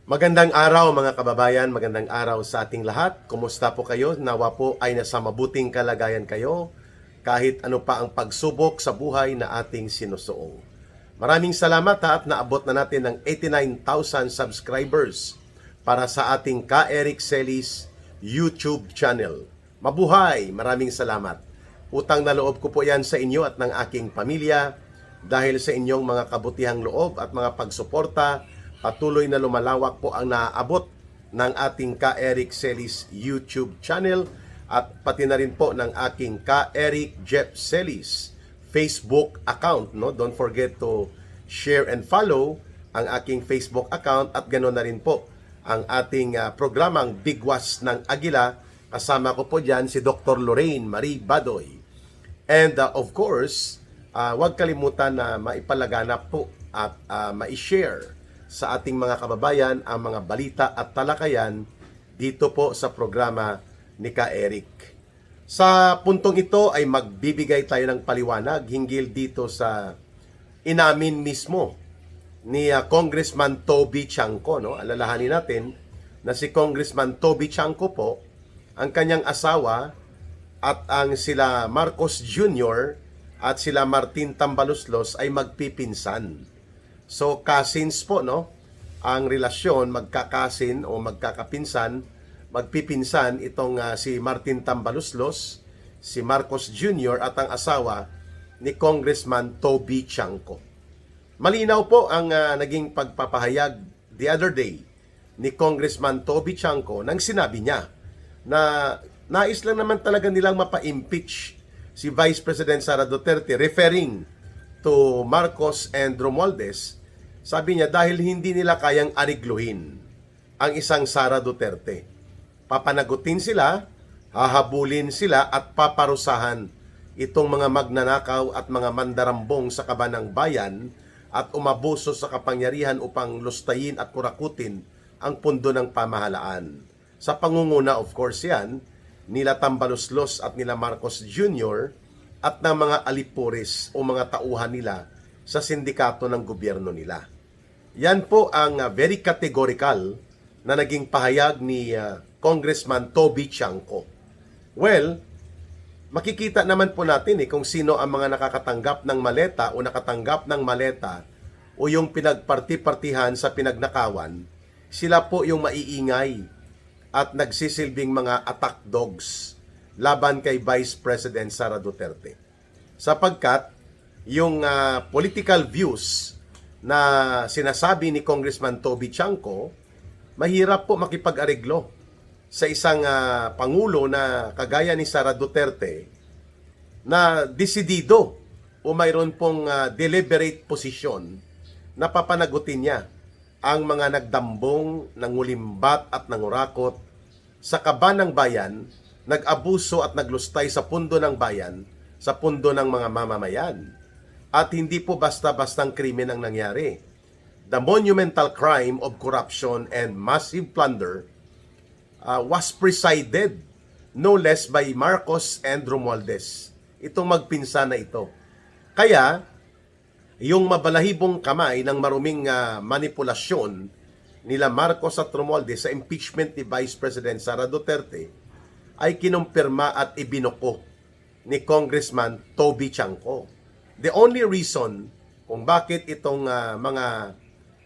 Magandang araw mga kababayan, magandang araw sa ating lahat. Kumusta po kayo? Nawa po ay nasa mabuting kalagayan kayo kahit ano pa ang pagsubok sa buhay na ating sinusuong. Maraming salamat at naabot na natin ng 89,000 subscribers para sa ating Ka Eric Celis YouTube channel. Mabuhay! Maraming salamat. Utang na loob ko po yan sa inyo at ng aking pamilya dahil sa inyong mga kabutihang loob at mga pagsuporta. Patuloy na lumalawak po ang naaabot ng ating Ka Eric Celis YouTube channel at pati na rin po ng aking Ka Eric Jeff Celis Facebook account. No? Don't forget to share and follow ang aking Facebook account at ganoon na rin po ang ating programang Bigwas ng Agila. Kasama ko po dyan si Dr. Lorraine Marie Badoy. And of course, huwag kalimutan na maipalaganap po at ma-share sa ating mga kababayan ang mga balita at talakayan dito po sa programa ni Ka Eric. Sa puntong ito ay magbibigay tayo ng paliwanag hinggil dito sa inamin mismo ni Congressman Toby Chanco. No? Alalahanin natin na si Congressman Toby Chanco po, ang kanyang asawa at ang sila Marcos Jr. at sila Martin Tambaluslos ay magpipinsan. So cousins po, no? Ang relasyon, magkakasin o magkakapinsan, magpipinsan itong si Martin Tambaluslos, si Marcos Jr. at ang asawa ni Congressman Toby Chanco. Malinaw po ang naging pagpapahayag the other day ni Congressman Toby Chanco nang sinabi niya na nais lang naman talaga nilang mapa-impeach si Vice President Sara Duterte, referring to Marcos and Romualdez. Sabi niya dahil hindi nila kayang arigluhin ang isang Sara Duterte. Papanagutin sila, hahabulin sila at paparusahan itong mga magnanakaw at mga mandarambong sa kabanang bayan at umabuso sa kapangyarihan upang lustayin at kurakutin ang pundo ng pamahalaan. Sa pangunguna of course yan, nila Tambaluslos at nila Marcos Jr. at ng mga alipuris o mga tauhan nila sa sindikato ng gobyerno nila. Yan po ang very categorical na naging pahayag ni Congressman Toby Chanco. Well, makikita naman po natin kung sino ang mga nakakatanggap ng maleta o nakatanggap ng maleta o yung pinagparti-partihan sa pinagnakawan, sila po yung maiingay at nagsisilbing mga attack dogs laban kay Vice President Sara Duterte. Sapagkat yung political views na sinasabi ni Congressman Toby Chanco, mahirap po makipag-areglo sa isang pangulo na kagaya ni Sara Duterte na desidido o mayroon pong deliberate posisyon na papanagutin niya ang mga nagdambong, nangulimbat at nangurakot sa kaban ng bayan, nag-abuso at naglustay sa pundo ng bayan, sa pundo ng mga mamamayan. At hindi po basta-bastang krimen ang nangyari. The monumental crime of corruption and massive plunder was presided no less by Marcos and Romualdez. Itong magpinsan na ito. Kaya, yung mabalahibong kamay ng maruming manipulasyon nila Marcos at Romualdez sa impeachment ni Vice President Sara Duterte ay kinumpirma at ibinuko ni Congressman Toby Chanco. The only reason kung bakit itong mga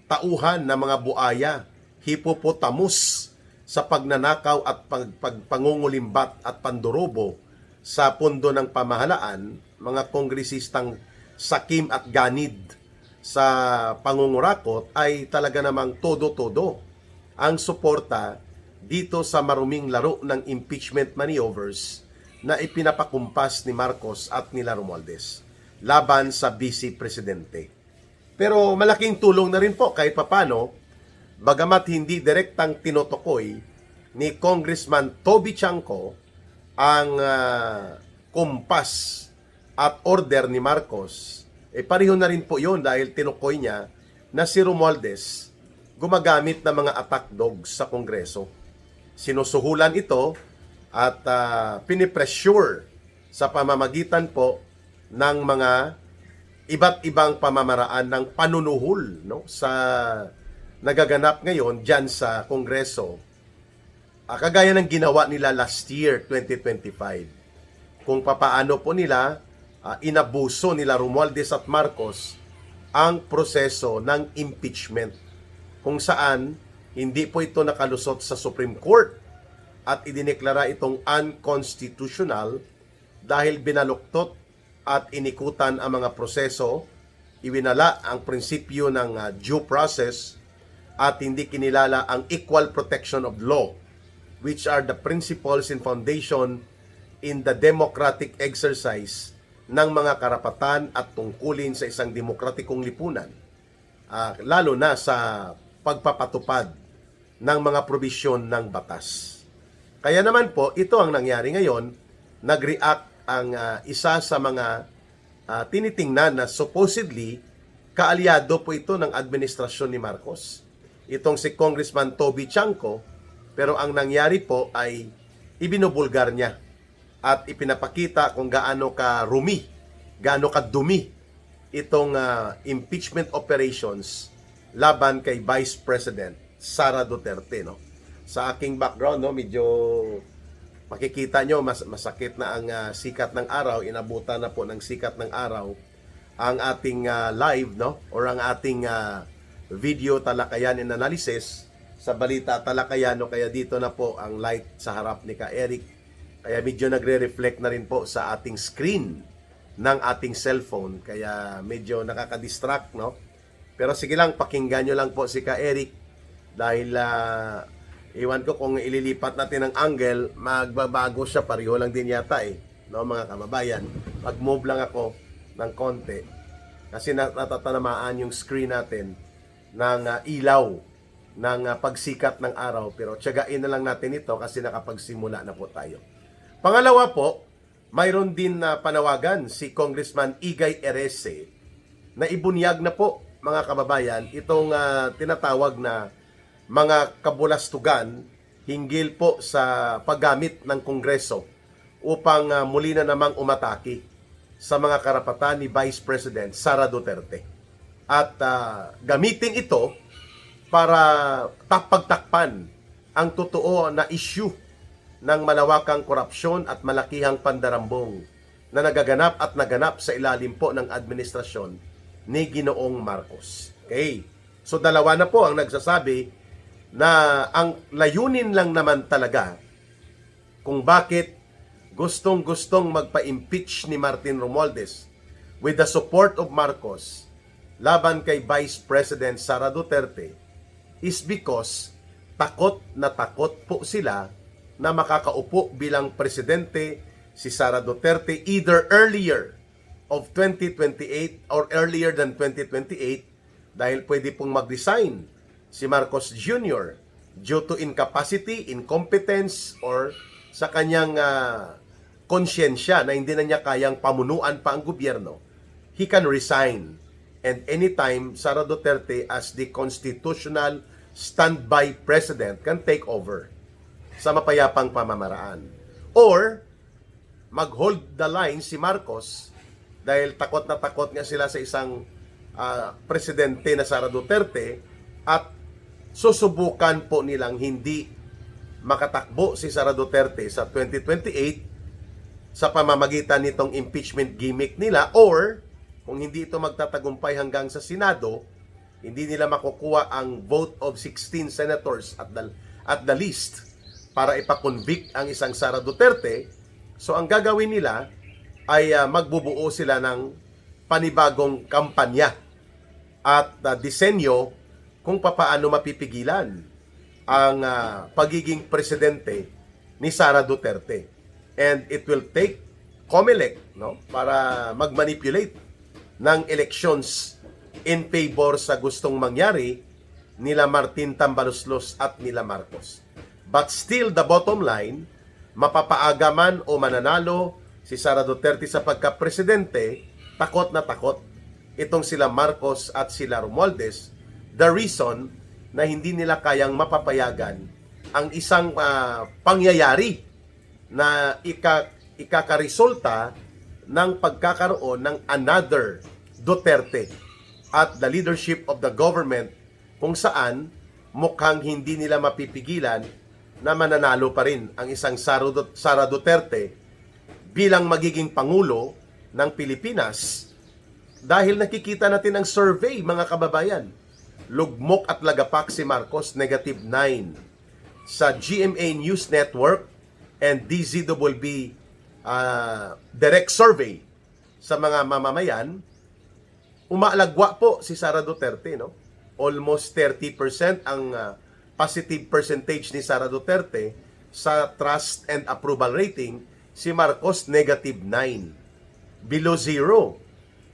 tauhan na mga buaya, hippopotamus sa pagnanakaw at pangungulimbat at pandurobo sa pundo ng pamahalaan, mga kongresistang sakim at ganid sa pangungurakot ay talaga namang todo-todo ang suporta dito sa maruming laro ng impeachment maneuvers na ipinapakumpas ni Marcos at nila Romualdez laban sa Vice Presidente. Pero malaking tulong na rin po kahit papano, bagamat hindi direktang tinutukoy ni Congressman Toby Chanco ang kumpas at order ni Marcos, pareho na rin po yun dahil tinukoy niya na si Romualdez gumagamit ng mga attack dogs sa Kongreso. Sinusuhulan ito at pinipressure sa pamamagitan po ng mga iba't ibang pamamaraan ng panunuhol, no, sa nagaganap ngayon dyan sa Kongreso, kagaya ng ginawa nila last year, 2025. Kung papaano po nila inabuso nila Romualdez at Marcos ang proseso ng impeachment, kung saan hindi po ito nakalusot sa Supreme Court at idineklara itong unconstitutional dahil binaluktot at inikutan ang mga proseso, iwinala ang prinsipyo ng due process at hindi kinilala ang equal protection of law, which are the principles and foundation in the democratic exercise ng mga karapatan at tungkulin sa isang demokratikong lipunan, lalo na sa pagpapatupad ng mga probisyon ng batas. Kaya naman po, ito ang nangyari ngayon. Nag-react ang isa sa mga tinitingnan na supposedly kaalyado po ito ng administrasyon ni Marcos, itong si Congressman Toby Chanco, pero ang nangyari po ay ibinubulgar niya at ipinapakita kung gaano ka-rumi, gaano ka-dumi itong impeachment operations laban kay Vice President Sara Duterte, no? Sa aking background, no, medyo makikita nyo, masakit na ang sikat ng araw, inabutan na po ng sikat ng araw ang ating live, no, or ang ating video talakayan and analysis sa Balita Talakayan, no? Kaya dito na po ang light sa harap ni Ka Eric, kaya medyo nagre-reflect na rin po sa ating screen ng ating cellphone, kaya medyo nakaka-distract, no? Pero sige lang, pakinggan nyo lang po si Ka Eric dahil iwan ko kung ililipat natin ang angle, magbabago siya, pareho lang din yata no, mga kababayan. Mag-move lang ako ng konti kasi natatanamaan yung screen natin ng ilaw ng pagsikat ng araw, pero tiyagain na lang natin ito kasi nakapagsimula na po tayo. Pangalawa po, mayroon din na panawagan si Congressman Igay Erese na ibunyag na po, mga kababayan, itong tinatawag na mga kabulastugan hinggil po sa paggamit ng Kongreso upang muli na namang umatake sa mga karapatan ni Vice President Sara Duterte. At gamitin ito para pagtakpan ang totoo na issue ng malawakang korupsyon at malakihang pandarambong na nagaganap at naganap sa ilalim po ng administrasyon ni Ginoong Marcos. Okay. So dalawa na po ang nagsasabi na ang layunin lang naman talaga kung bakit gustong-gustong magpa-impeach ni Martin Romualdez with the support of Marcos laban kay Vice President Sara Duterte is because takot na takot po sila na makakaupo bilang presidente si Sara Duterte either earlier of 2028 or earlier than 2028 dahil pwede pong mag-resign si Marcos Jr. due to incapacity, incompetence, or sa kanyang konsyensya na hindi na niya kayang pamunuan pa ang gobyerno. He can resign. And anytime Sara Duterte as the constitutional standby president can take over sa mapayapang pamamaraan. Or mag-hold the line si Marcos dahil takot na takot nga sila sa isang presidente na Sara Duterte at susubukan po nilang hindi makatakbo si Sara Duterte sa 2028 sa pamamagitan nitong impeachment gimmick nila, or kung hindi ito magtatagumpay hanggang sa Senado, hindi nila makukuha ang vote of 16 senators at the least para ipakonvict ang isang Sara Duterte. So ang gagawin nila ay magbubuo sila ng panibagong kampanya at disenyo kung papaano mapipigilan ang pagiging presidente ni Sara Duterte. And it will take COMELEC, no, para mag-manipulate ng elections in favor sa gustong mangyari nila Martin Tambaloslos at nila Marcos. But still, the bottom line, mapapaaga man o mananalo si Sara Duterte sa pagka-presidente, takot na takot itong sila Marcos at sila Romualdez. The reason na hindi nila kayang mapapayagan ang isang pangyayari na ikakaresulta ng pagkakaroon ng another Duterte at the leadership of the government kung saan mukhang hindi nila mapipigilan na mananalo pa rin ang isang Sara Duterte bilang magiging Pangulo ng Pilipinas dahil nakikita natin ang survey, mga kababayan. Lugmok at lagapak si Marcos, -9. Sa GMA News Network and DZWB direct survey sa mga mamamayan, umaalagwa po si Sara Duterte, no? Almost 30% ang positive percentage ni Sara Duterte sa trust and approval rating. Si Marcos, -9. Below zero.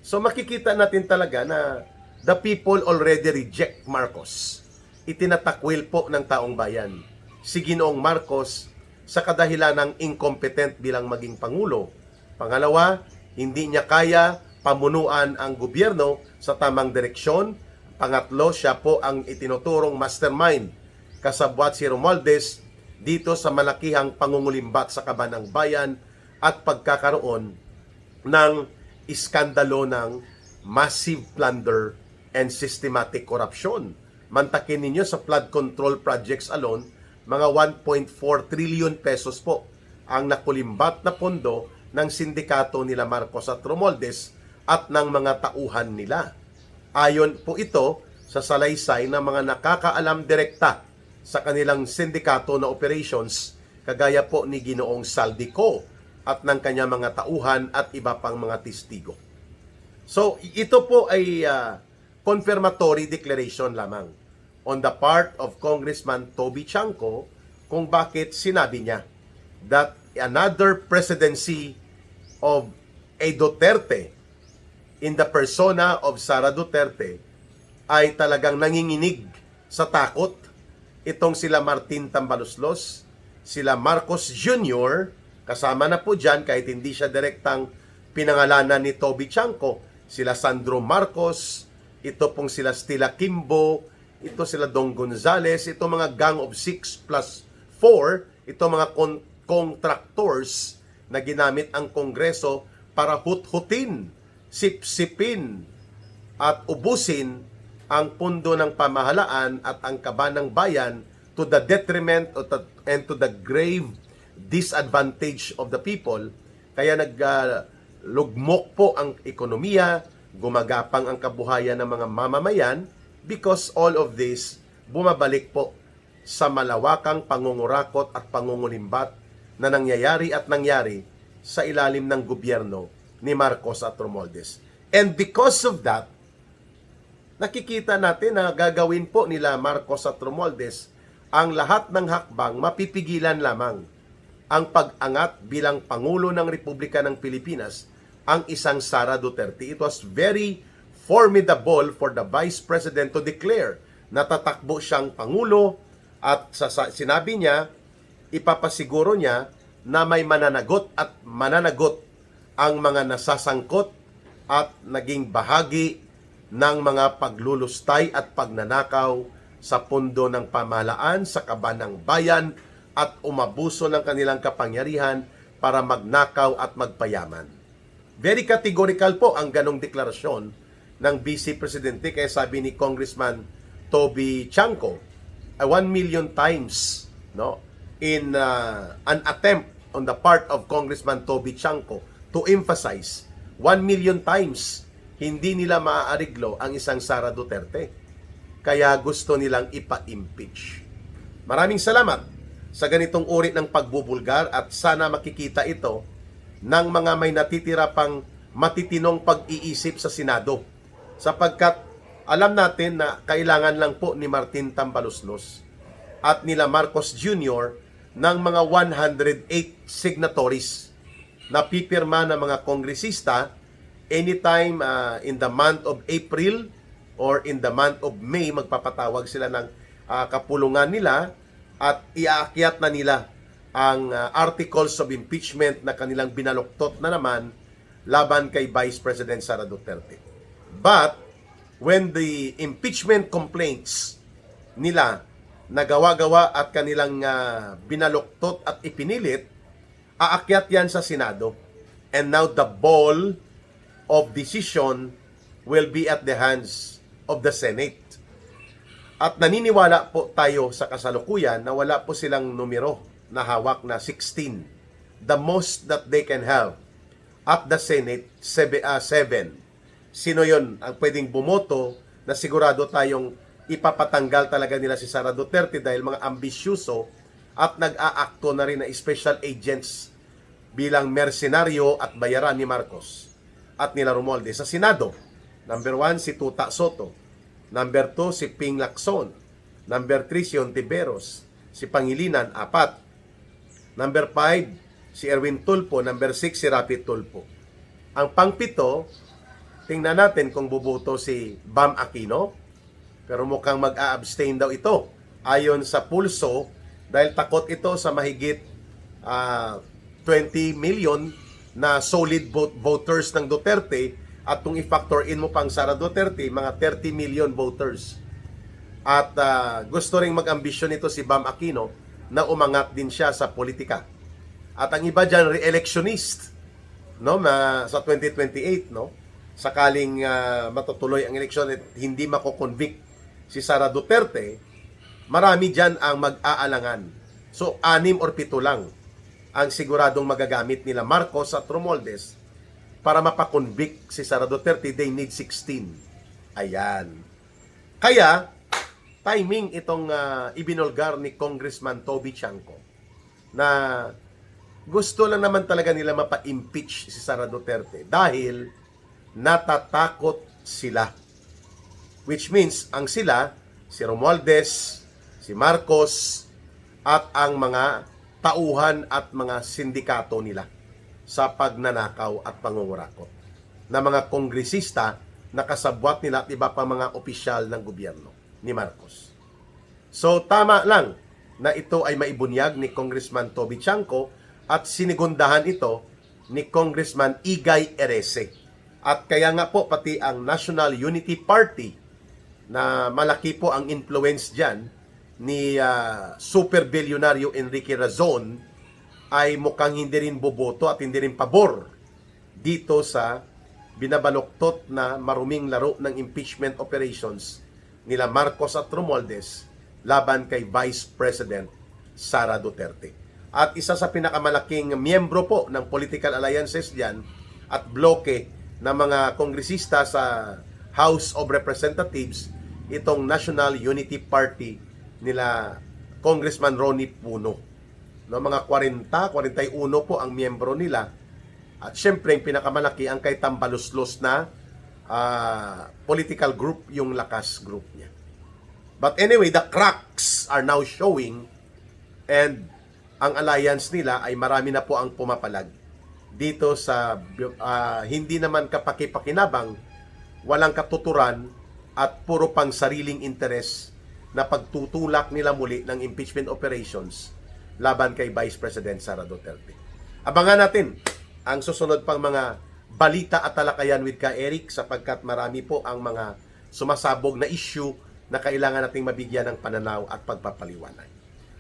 So makikita natin talaga na the people already reject Marcos. Itinatakwil po ng taong bayan si Ginoong Marcos sa kadahilan ng incompetent bilang maging Pangulo. Pangalawa, hindi niya kaya pamunuan ang gobyerno sa tamang direksyon. Pangatlo, siya po ang itinuturong mastermind kasabwat si Romualdez dito sa malakihang pangungulimbat sa kaban ng bayan at pagkakaroon ng iskandalo ng massive plunder and systematic corruption. Mantakin ninyo sa flood control projects alone, mga 1.4 trillion pesos po ang nakulimbat na pondo ng sindikato nila Marcos at Romualdez at ng mga tauhan nila. Ayon po ito sa salaysay ng mga nakakaalam direkta sa kanilang sindikato na operations, kagaya po ni Ginoong Saldico at ng kanyang mga tauhan at iba pang mga testigo. So, ito po ay confirmatory declaration lamang on the part of Congressman Toby Chanco kung bakit sinabi niya that another presidency of a Duterte in the persona of Sara Duterte ay talagang nanginginig sa takot. Itong sila Martin Tambaloslos, sila Marcos Jr., kasama na po dyan kahit hindi siya direktang pinangalanan ni Toby Chanco, sila Sandro Marcos, ito pong sila Stella Kimbo, ito sila Dong Gonzales, ito mga gang of 6 plus 4, ito mga contractors na ginamit ang Kongreso para hut-hutin, sipsipin at ubusin ang pundo ng pamahalaan at ang kaban ng bayan to the detriment and to the grave disadvantage of the people. Kaya naglugmok po ang ekonomiya, gumagapang ang kabuhayan ng mga mamamayan because all of this bumabalik po sa malawakang pangungurakot at pangungulimbat na nangyayari at nangyari sa ilalim ng gobyerno ni Marcos at Romualdez. And because of that, nakikita natin na gagawin po nila Marcos at Romualdez ang lahat ng hakbang mapipigilan lamang ang pag-angat bilang Pangulo ng Republika ng Pilipinas ang isang Sara Duterte. It was very formidable for the Vice President to declare na tatakbo siyang Pangulo at sinabi niya, ipapasiguro niya na may mananagot ang mga nasasangkot at naging bahagi ng mga paglulustay at pagnanakaw sa pundo ng pamahalaan, sa kaban ng bayan at umabuso ng kanilang kapangyarihan para magnakaw at magpayaman. Very categorical po ang ganong deklarasyon ng Vice Presidente, kaya sabi ni Congressman Toby Chanco, 1 million times, no, in an attempt on the part of Congressman Toby Chanco to emphasize 1 million times hindi nila maaariglo ang isang Sara Duterte. Kaya gusto nilang ipa-impeach. Maraming salamat sa ganitong uri ng pagbubulgar at sana makikita ito ng mga may natitira pang matitinong pag-iisip sa Senado. Sapagkat alam natin na kailangan lang po ni Martin Tambaloslos at nila Marcos Jr. ng mga 108 signatories na pipirma ng mga kongresista anytime in the month of April or in the month of May. Magpapatawag sila ng kapulungan nila at iaakyat na nila ang articles of impeachment na kanilang binaluktot na naman laban kay Vice President Sara Duterte. But when the impeachment complaints nila nagawa-gawa at kanilang binaluktot at ipinilit, aakyat yan sa Senado. And now the ball of decision will be at the hands of the Senate. At naniniwala po tayo sa kasalukuyan na wala po silang numero na hawak na 16. The most that they can have at the Senate, 7. Sino yon ang pwedeng bumoto na sigurado tayong ipapatanggal talaga nila si Sara Duterte dahil mga ambisyoso at nag-aakto na rin na special agents bilang mersenaryo at bayaran ni Marcos at nila Romualdez. Sa Senado, number 1 si Tuta Soto, number 2 si Ping Lacson, number 3 si Ontiveros, si Pangilinan, 4, number 5 si Erwin Tulfo, number 6 si Rapi Tulfo. Ang pang-7, tingnan natin kung buboto si Bam Aquino, pero mukhang mag-a-abstain daw ito ayon sa pulso dahil takot ito sa mahigit 20 million na solid voters ng Duterte, at kung i-factor in mo pang Sara Duterte, mga 30 million voters. At gusto ring mag-ambisyon ito si Bam Aquino na umangat din siya sa politika. At ang iba dyan, re-electionist, no, sa 2028, no? Sakaling matutuloy ang eleksyon at hindi mako-convict si Sara Duterte, marami dyan ang mag-aalangan. So, 6 or 7 lang ang siguradong magagamit nila Marcos at Romualdez para mapakonvict si Sara Duterte. They need 16. Ayan. Kaya, timing itong ibinulgar ni Congressman Toby Chanco na gusto lang naman talaga nila mapa-impeach si Sara Duterte dahil natatakot sila. Which means, ang sila, si Romualdez, si Marcos, at ang mga tauhan at mga sindikato nila sa pagnanakaw at pangungurakot na mga kongresista na kasabwat nila at iba pa mga opisyal ng gobyerno ni Marcos. So, tama lang na ito ay maibunyag ni Congressman Toby Chanco at sinigundahan ito ni Congressman Igay Erese. At kaya nga po pati ang National Unity Party na malaki po ang influence dyan ni super bilyonaryo Enrique Razon ay mukhang hindi rin boboto at hindi rin pabor dito sa binabaluktot na maruming laro ng impeachment operations nila Marcos at Romualdez laban kay Vice President Sara Duterte. At isa sa pinakamalaking miyembro po ng political alliances diyan at bloke ng mga kongresista sa House of Representatives, itong National Unity Party nila Congressman Ronnie Puno. No, mga 41 po ang miyembro nila. At syempre, yung pinakamalaki ang kay Tambaluslos na political group, yung Lakas group niya. But anyway, the cracks are now showing and ang alliance nila ay marami na po ang pumapalag dito sa hindi naman kapaki-pakinabang, walang katuturan at puro pang sariling interes na pagtutulak nila muli ng impeachment operations laban kay Vice President Sara Duterte. Abangan natin ang susunod pang mga balita at talakayan with Ka Eric sapagkat marami po ang mga sumasabog na issue na kailangan nating mabigyan ng pananaw at pagpapaliwanag.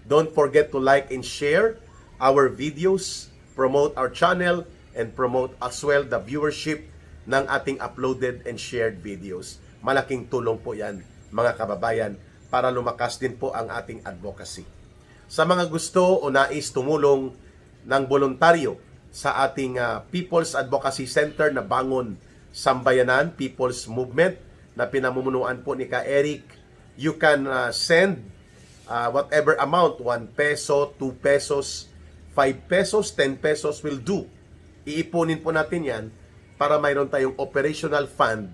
Don't forget to like and share our videos, promote our channel, and promote as well the viewership ng ating uploaded and shared videos. Malaking tulong po yan, mga kababayan, para lumakas din po ang ating advocacy. Sa mga gusto o nais tumulong ng voluntaryo sa ating People's Advocacy Center na Bangon Sambayanan People's Movement na pinamumunuan po ni Ka Eric, you can send whatever amount, 1 peso, 2 pesos, 5 pesos, 10 pesos will do. Iipunin po natin yan para mayroon tayong operational fund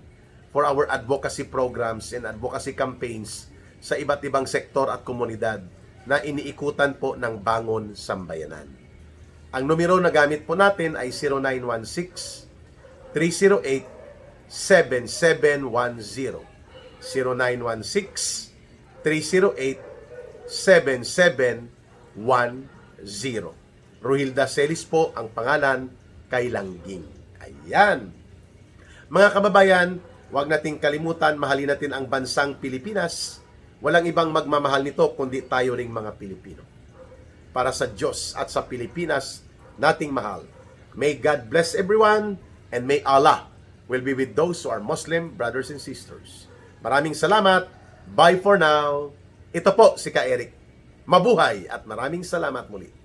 for our advocacy programs and advocacy campaigns sa iba't ibang sektor at komunidad na iniikutan po ng Bangon Sambayanan. Ang numero na gamit po natin ay 0916-308-7710. 0916-308-7710. Rohilda Celis po ang pangalan kay Langging. Ayan. Mga kababayan, huwag nating kalimutan, mahalin natin ang bansang Pilipinas. Walang ibang magmamahal nito kundi tayo ring mga Pilipino. Para sa Diyos at sa Pilipinas nating mahal. May God bless everyone and may Allah will be with those who are Muslim brothers and sisters. Maraming salamat. Bye for now. Ito po si Ka Eric. Mabuhay at maraming salamat muli.